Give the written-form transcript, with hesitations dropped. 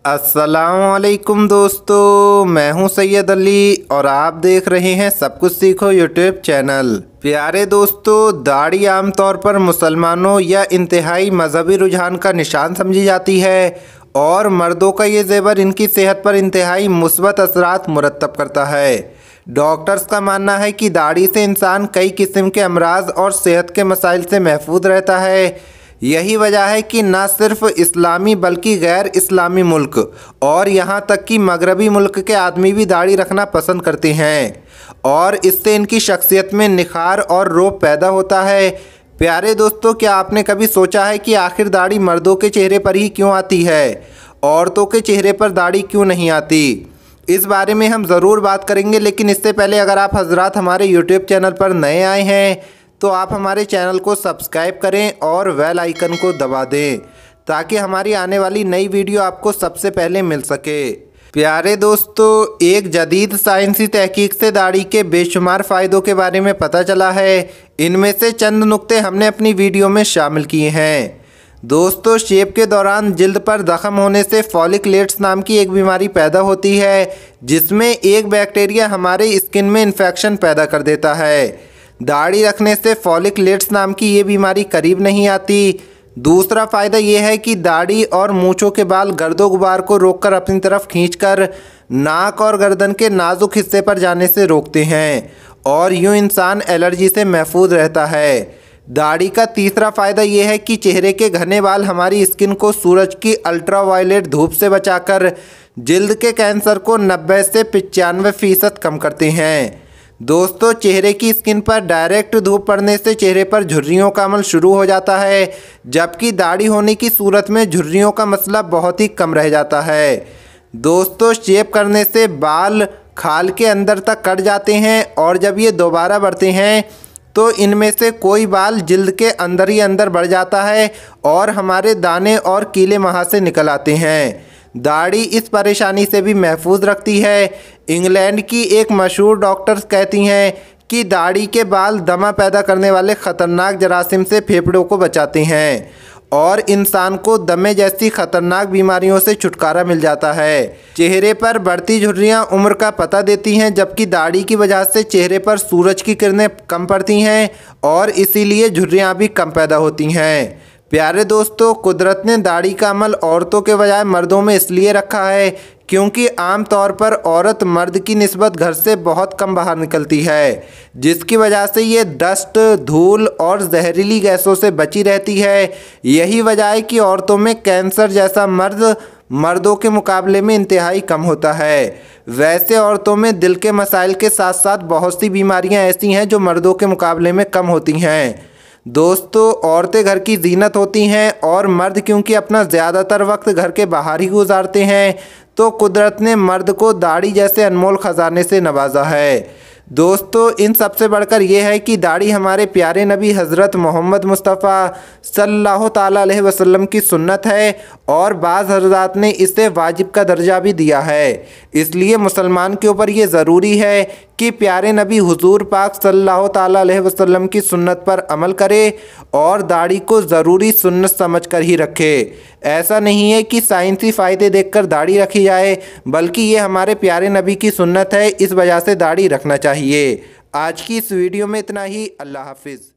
अस्सलामुअलैकुम दोस्तों, मैं हूं सैयद अली और आप देख रहे हैं सब कुछ सीखो यूट्यूब चैनल। प्यारे दोस्तों, दाढ़ी आमतौर पर मुसलमानों या इंतहाई मजहबी रुझान का निशान समझी जाती है और मर्दों का ये जेवर इनकी सेहत पर इंतहाई मुस्बत असरात मुरतब करता है। डॉक्टर्स का मानना है कि दाढ़ी से इंसान कई किस्म के अमराज और सेहत के मसाइल से महफूज रहता है। यही वजह है कि न सिर्फ इस्लामी बल्कि गैर इस्लामी मुल्क और यहाँ तक कि मगरबी मुल्क के आदमी भी दाढ़ी रखना पसंद करते हैं और इससे इनकी शख्सियत में निखार और रौब पैदा होता है। प्यारे दोस्तों, क्या आपने कभी सोचा है कि आखिर दाढ़ी मर्दों के चेहरे पर ही क्यों आती है, औरतों के चेहरे पर दाढ़ी क्यों नहीं आती? इस बारे में हम ज़रूर बात करेंगे, लेकिन इससे पहले अगर आप हजरात हमारे यूट्यूब चैनल पर नए आए हैं तो आप हमारे चैनल को सब्सक्राइब करें और बेल आइकन को दबा दें ताकि हमारी आने वाली नई वीडियो आपको सबसे पहले मिल सके। प्यारे दोस्तों, एक जदीद साइंसी तहकीक से दाढ़ी के बेशुमार फ़ायदों के बारे में पता चला है। इनमें से चंद नुक्ते हमने अपनी वीडियो में शामिल किए हैं। दोस्तों, शेव के दौरान जिल्द पर जख्म होने से फॉलिकुलेट्स नाम की एक बीमारी पैदा होती है जिसमें एक बैक्टीरिया हमारे स्किन में इन्फेक्शन पैदा कर देता है। दाढ़ी रखने से फॉलिकुलेट्स नाम की ये बीमारी करीब नहीं आती। दूसरा फ़ायदा यह है कि दाढ़ी और मूंछों के बाल गर्दो गुबार को रोककर अपनी तरफ खींचकर नाक और गर्दन के नाजुक हिस्से पर जाने से रोकते हैं और यूं इंसान एलर्जी से महफूज रहता है। दाढ़ी का तीसरा फ़ायदा यह है कि चेहरे के घने बाल हमारी स्किन को सूरज की अल्ट्रावायलेट धूप से बचाकर जिल्द के कैंसर को 90 से 95% कम करते हैं। दोस्तों, चेहरे की स्किन पर डायरेक्ट धूप पड़ने से चेहरे पर झुर्रियों का अमल शुरू हो जाता है, जबकि दाढ़ी होने की सूरत में झुर्रियों का मसला बहुत ही कम रह जाता है। दोस्तों, शेव करने से बाल खाल के अंदर तक कट जाते हैं और जब ये दोबारा बढ़ते हैं तो इनमें से कोई बाल जिल्द के अंदर ही अंदर बढ़ जाता है और हमारे दाने और कीले वहाँ से निकल आते हैं। दाढ़ी इस परेशानी से भी महफूज रखती है। इंग्लैंड की एक मशहूर डॉक्टर कहती हैं कि दाढ़ी के बाल दमा पैदा करने वाले ख़तरनाक जरासीम से फेफड़ों को बचाते हैं और इंसान को दमे जैसी ख़तरनाक बीमारियों से छुटकारा मिल जाता है। चेहरे पर बढ़ती झुर्रियाँ उम्र का पता देती हैं, जबकि दाढ़ी की वजह से चेहरे पर सूरज की किरणें कम पड़ती हैं और इसीलिए झुर्रियाँ भी कम पैदा होती हैं। प्यारे दोस्तों, कुदरत ने दाढ़ी का अमल औरतों के बजाय मर्दों में इसलिए रखा है क्योंकि आम तौर पर औरत मर्द की निस्बत घर से बहुत कम बाहर निकलती है, जिसकी वजह से ये डस्ट, धूल और जहरीली गैसों से बची रहती है। यही वजह है कि औरतों में कैंसर जैसा मर्द मर्दों के मुकाबले में इंतहाई कम होता है। वैसे औरतों में दिल के मसाइल के साथ साथ बहुत सी बीमारियां ऐसी हैं जो मर्दों के मुकाबले में कम होती हैं। दोस्तों, औरतें घर की जीनत होती हैं और मर्द क्योंकि अपना ज़्यादातर वक्त घर के बाहर ही गुजारते हैं, तो कुदरत ने मर्द को दाढ़ी जैसे अनमोल ख़जाने से नवाजा है। दोस्तों, इन सबसे बढ़कर यह है कि दाढ़ी हमारे प्यारे नबी हज़रत मोहम्मद मुस्तफ़ा सल्लल्लाहु ताला अलैहि वसल्लम की सुन्नत है और बाज़ हज़रात ने इसे वाजिब का दर्जा भी दिया है। इसलिए मुसलमान के ऊपर ये ज़रूरी है कि प्यारे नबी हुजूर पाक सल्लल्लाहु ताला अलैहि वसल्लम की सुन्नत पर अमल करे और दाढ़ी को ज़रूरी सुन्नत समझकर ही रखे। ऐसा नहीं है कि साइंसी फ़ायदे देखकर दाढ़ी रखी जाए, बल्कि ये हमारे प्यारे नबी की सुन्नत है, इस वजह से दाढ़ी रखना चाहिए। आज की इस वीडियो में इतना ही। अल्लाह हाफिज़।